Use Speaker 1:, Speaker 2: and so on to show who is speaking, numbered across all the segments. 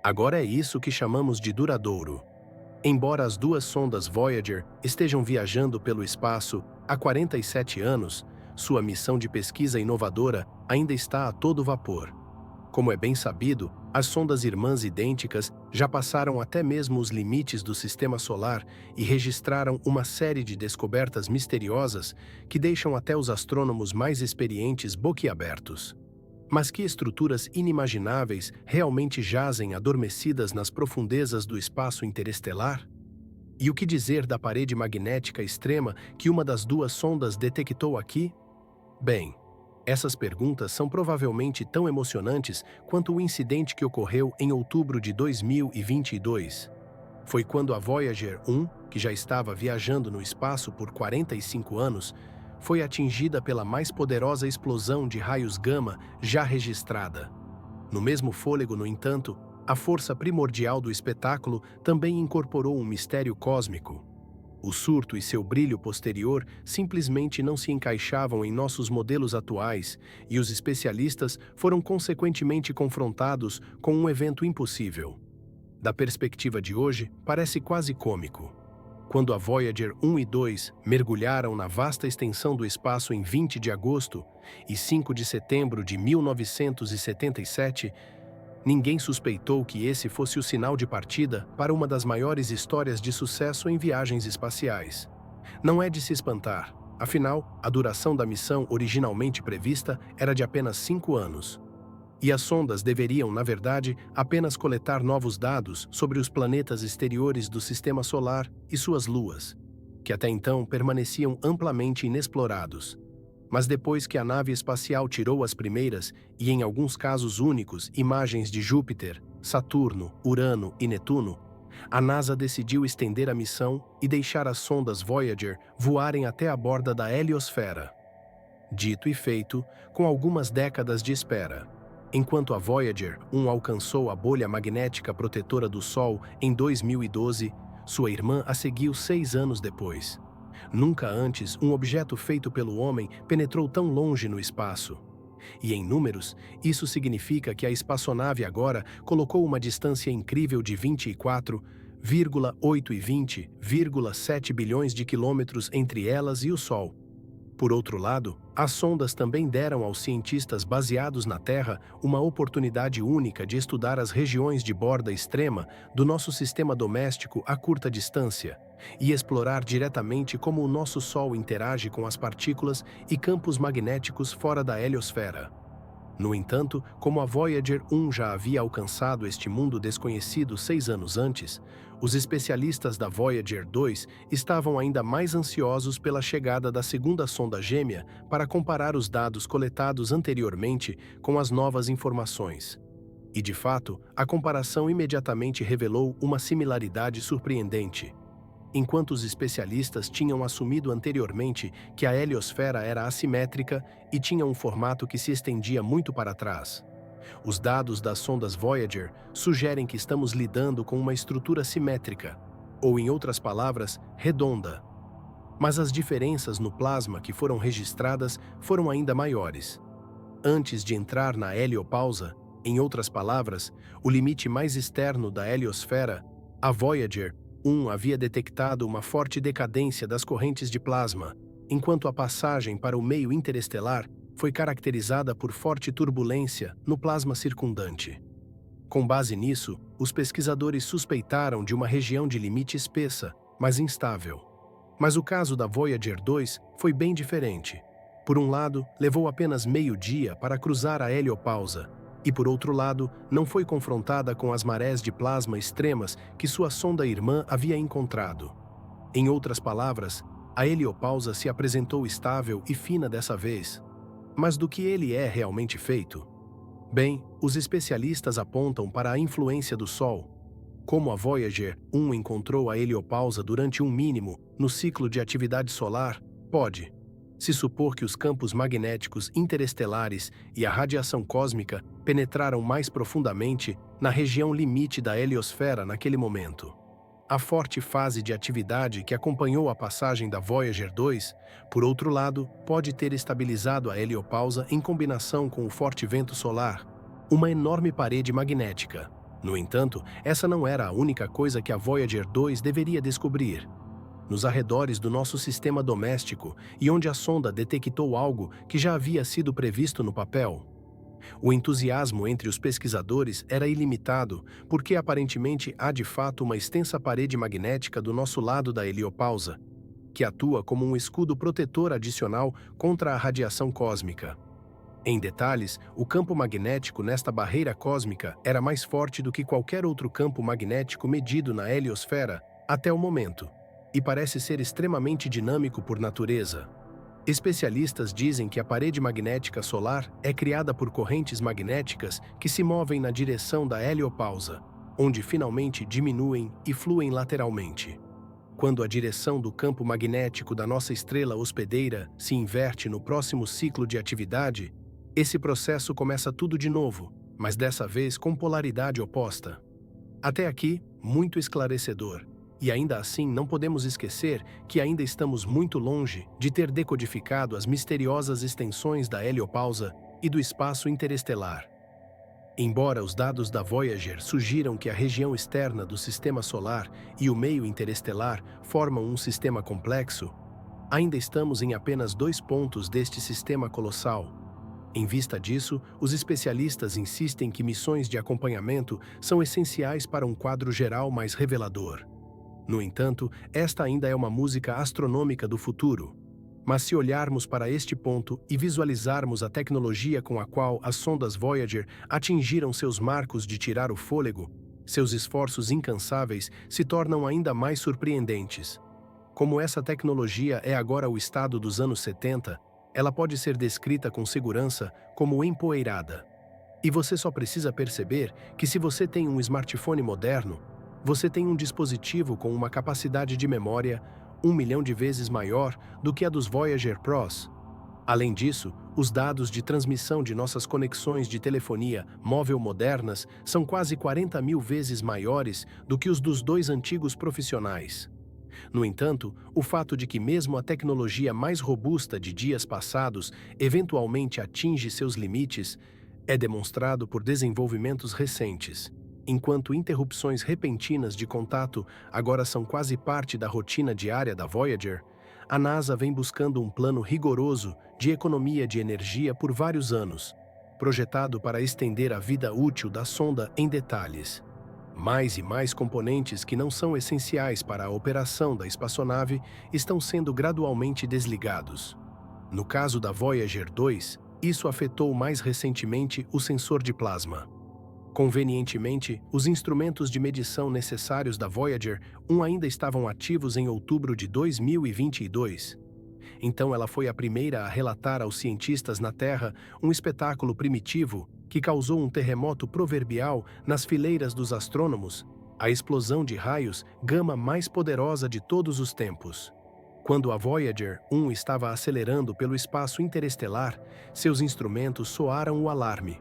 Speaker 1: Agora é isso que chamamos de duradouro. Embora as duas sondas Voyager estejam viajando pelo espaço há 47 anos, sua missão de pesquisa inovadora ainda está a todo vapor. Como é bem sabido, as sondas irmãs idênticas já passaram até mesmo os limites do sistema solar e registraram uma série de descobertas misteriosas que deixam até os astrônomos mais experientes boquiabertos. Mas que estruturas inimagináveis realmente jazem adormecidas nas profundezas do espaço interestelar? E o que dizer da parede magnética extrema que uma das duas sondas detectou aqui? Bem, essas perguntas são provavelmente tão emocionantes quanto o incidente que ocorreu em outubro de 2022. Foi quando a Voyager 1, que já estava viajando no espaço por 45 anos, foi atingida pela mais poderosa explosão de raios gama já registrada. No mesmo fôlego, no entanto, a força primordial do espetáculo também incorporou um mistério cósmico. O surto e seu brilho posterior simplesmente não se encaixavam em nossos modelos atuais, e os especialistas foram consequentemente confrontados com um evento impossível. Da perspectiva de hoje, parece quase cômico. Quando a Voyager 1 e 2 mergulharam na vasta extensão do espaço em 20 de agosto e 5 de setembro de 1977, ninguém suspeitou que esse fosse o sinal de partida para uma das maiores histórias de sucesso em viagens espaciais. Não é de se espantar, afinal, a duração da missão originalmente prevista era de apenas 5 anos. E as sondas deveriam, na verdade, apenas coletar novos dados sobre os planetas exteriores do Sistema Solar e suas luas, que até então permaneciam amplamente inexplorados. Mas depois que a nave espacial tirou as primeiras, e em alguns casos únicos, imagens de Júpiter, Saturno, Urano e Netuno, a NASA decidiu estender a missão e deixar as sondas Voyager voarem até a borda da heliosfera. Dito e feito, com algumas décadas de espera. Enquanto a Voyager 1 alcançou a bolha magnética protetora do Sol em 2012, sua irmã a seguiu 6 anos depois. Nunca antes um objeto feito pelo homem penetrou tão longe no espaço. E em números, isso significa que a espaçonave agora colocou uma distância incrível de 24,8 e 20,7 bilhões de quilômetros entre elas e o Sol. Por outro lado, as sondas também deram aos cientistas baseados na Terra uma oportunidade única de estudar as regiões de borda extrema do nosso sistema doméstico a curta distância e explorar diretamente como o nosso Sol interage com as partículas e campos magnéticos fora da heliosfera. No entanto, como a Voyager 1 já havia alcançado este mundo desconhecido 6 anos antes, os especialistas da Voyager 2 estavam ainda mais ansiosos pela chegada da segunda sonda gêmea para comparar os dados coletados anteriormente com as novas informações. E, de fato, a comparação imediatamente revelou uma similaridade surpreendente. Enquanto os especialistas tinham assumido anteriormente que a heliosfera era assimétrica e tinha um formato que se estendia muito para trás, os dados das sondas Voyager sugerem que estamos lidando com uma estrutura simétrica, ou em outras palavras, redonda. Mas as diferenças no plasma que foram registradas foram ainda maiores. Antes de entrar na heliopausa, em outras palavras, o limite mais externo da heliosfera, a Voyager 1 havia detectado uma forte decadência das correntes de plasma, enquanto a passagem para o meio interestelar foi caracterizada por forte turbulência no plasma circundante. Com base nisso, os pesquisadores suspeitaram de uma região de limite espessa, mas instável. Mas o caso da Voyager 2 foi bem diferente. Por um lado, levou apenas meio dia para cruzar a heliopausa, e por outro lado, não foi confrontada com as marés de plasma extremas que sua sonda irmã havia encontrado. Em outras palavras, a heliopausa se apresentou estável e fina dessa vez. Mas do que ele é realmente feito? Bem, os especialistas apontam para a influência do Sol. Como a Voyager 1 encontrou a heliopausa durante um mínimo no ciclo de atividade solar, pode-se supor que os campos magnéticos interestelares e a radiação cósmica penetraram mais profundamente na região limite da heliosfera naquele momento. A forte fase de atividade que acompanhou a passagem da Voyager 2, por outro lado, pode ter estabilizado a heliopausa em combinação com o forte vento solar, uma enorme parede magnética. No entanto, essa não era a única coisa que a Voyager 2 deveria descobrir. Nos arredores do nosso sistema doméstico e onde a sonda detectou algo que já havia sido previsto no papel. O entusiasmo entre os pesquisadores era ilimitado, porque aparentemente há de fato uma extensa parede magnética do nosso lado da heliopausa, que atua como um escudo protetor adicional contra a radiação cósmica. Em detalhes, o campo magnético nesta barreira cósmica era mais forte do que qualquer outro campo magnético medido na heliosfera até o momento, e parece ser extremamente dinâmico por natureza. Especialistas dizem que a parede magnética solar é criada por correntes magnéticas que se movem na direção da heliopausa, onde finalmente diminuem e fluem lateralmente. Quando a direção do campo magnético da nossa estrela hospedeira se inverte no próximo ciclo de atividade, esse processo começa tudo de novo, mas dessa vez com polaridade oposta. Até aqui, muito esclarecedor. E ainda assim, não podemos esquecer que ainda estamos muito longe de ter decodificado as misteriosas extensões da heliopausa e do espaço interestelar. Embora os dados da Voyager sugiram que a região externa do sistema solar e o meio interestelar formam um sistema complexo, ainda estamos em apenas 2 pontos deste sistema colossal. Em vista disso, os especialistas insistem que missões de acompanhamento são essenciais para um quadro geral mais revelador. No entanto, esta ainda é uma música astronômica do futuro. Mas se olharmos para este ponto e visualizarmos a tecnologia com a qual as sondas Voyager atingiram seus marcos de tirar o fôlego, seus esforços incansáveis se tornam ainda mais surpreendentes. Como essa tecnologia é agora o estado dos anos 70, ela pode ser descrita com segurança como empoeirada. E você só precisa perceber que se você tem um smartphone moderno, você tem um dispositivo com uma capacidade de memória 1 milhão de vezes maior do que a dos Voyager Pros. Além disso, os dados de transmissão de nossas conexões de telefonia móvel modernas são quase 40 mil vezes maiores do que os dos 2 antigos profissionais. No entanto, o fato de que mesmo a tecnologia mais robusta de dias passados eventualmente atinge seus limites é demonstrado por desenvolvimentos recentes. Enquanto interrupções repentinas de contato agora são quase parte da rotina diária da Voyager, a NASA vem buscando um plano rigoroso de economia de energia por vários anos, projetado para estender a vida útil da sonda em detalhes. Mais e mais componentes que não são essenciais para a operação da espaçonave estão sendo gradualmente desligados. No caso da Voyager 2, isso afetou mais recentemente o sensor de plasma. Convenientemente, os instrumentos de medição necessários da Voyager 1 ainda estavam ativos em outubro de 2022. Então ela foi a primeira a relatar aos cientistas na Terra um espetáculo primitivo que causou um terremoto proverbial nas fileiras dos astrônomos, a explosão de raios gama mais poderosa de todos os tempos. Quando a Voyager 1 estava acelerando pelo espaço interestelar, seus instrumentos soaram o alarme.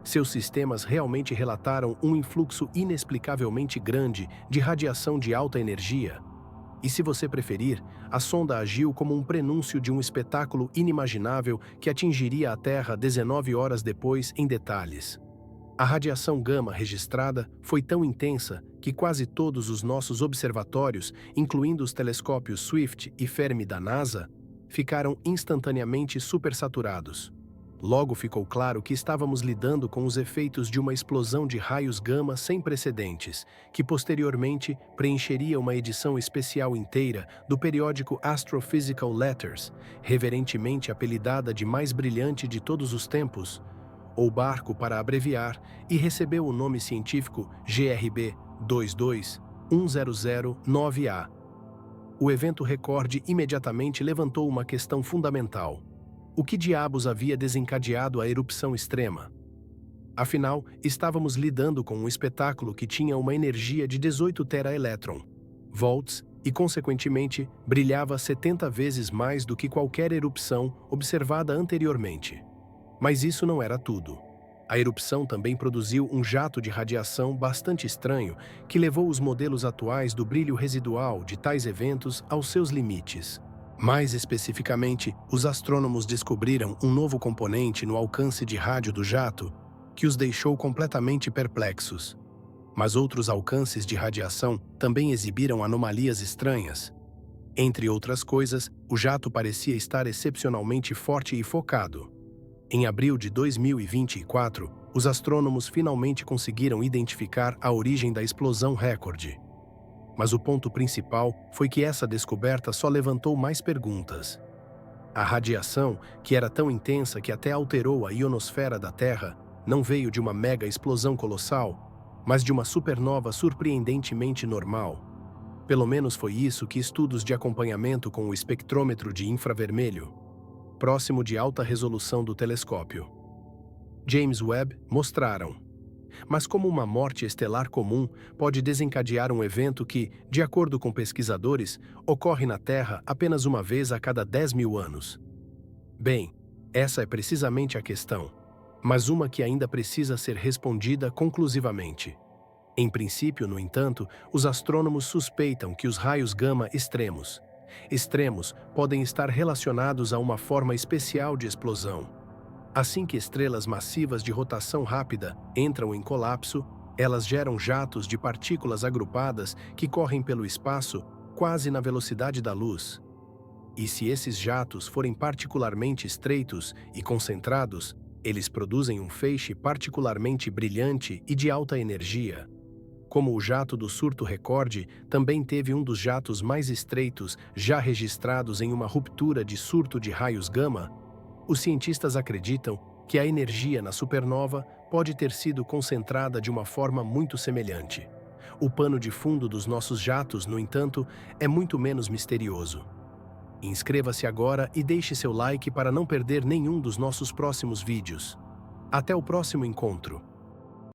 Speaker 1: Seus sistemas realmente relataram um influxo inexplicavelmente grande de radiação de alta energia. E se você preferir, a sonda agiu como um prenúncio de um espetáculo inimaginável que atingiria a Terra 19 horas depois em detalhes. A radiação gama registrada foi tão intensa que quase todos os nossos observatórios, incluindo os telescópios Swift e Fermi da NASA, ficaram instantaneamente supersaturados. Logo ficou claro que estávamos lidando com os efeitos de uma explosão de raios gama sem precedentes, que posteriormente preencheria uma edição especial inteira do periódico Astrophysical Letters, reverentemente apelidada de mais brilhante de todos os tempos, ou barco para abreviar, e recebeu o nome científico GRB 2210009A. O evento recorde imediatamente levantou uma questão fundamental. O que diabos havia desencadeado a erupção extrema? Afinal, estávamos lidando com um espetáculo que tinha uma energia de 18 teraelectron-volts e, consequentemente, brilhava 70 vezes mais do que qualquer erupção observada anteriormente. Mas isso não era tudo. A erupção também produziu um jato de radiação bastante estranho que levou os modelos atuais do brilho residual de tais eventos aos seus limites. Mais especificamente, os astrônomos descobriram um novo componente no alcance de rádio do jato que os deixou completamente perplexos. Mas outros alcances de radiação também exibiram anomalias estranhas. Entre outras coisas, o jato parecia estar excepcionalmente forte e focado. Em abril de 2024, os astrônomos finalmente conseguiram identificar a origem da explosão recorde. Mas o ponto principal foi que essa descoberta só levantou mais perguntas. A radiação, que era tão intensa que até alterou a ionosfera da Terra, não veio de uma mega explosão colossal, mas de uma supernova surpreendentemente normal. Pelo menos foi isso que estudos de acompanhamento com o espectrômetro de infravermelho, próximo de alta resolução do telescópio James Webb, mostraram. Mas como uma morte estelar comum pode desencadear um evento que, de acordo com pesquisadores, ocorre na Terra apenas uma vez a cada 10.000 anos? Bem, essa é precisamente a questão, mas uma que ainda precisa ser respondida conclusivamente. Em princípio, no entanto, os astrônomos suspeitam que os raios gama extremos podem estar relacionados a uma forma especial de explosão. Assim que estrelas massivas de rotação rápida entram em colapso, elas geram jatos de partículas agrupadas que correm pelo espaço quase na velocidade da luz. E se esses jatos forem particularmente estreitos e concentrados, eles produzem um feixe particularmente brilhante e de alta energia. Como o jato do surto recorde também teve um dos jatos mais estreitos já registrados em uma ruptura de surto de raios gama, os cientistas acreditam que a energia na supernova pode ter sido concentrada de uma forma muito semelhante. O pano de fundo dos nossos jatos, no entanto, é muito menos misterioso. Inscreva-se agora e deixe seu like para não perder nenhum dos nossos próximos vídeos. Até o próximo encontro!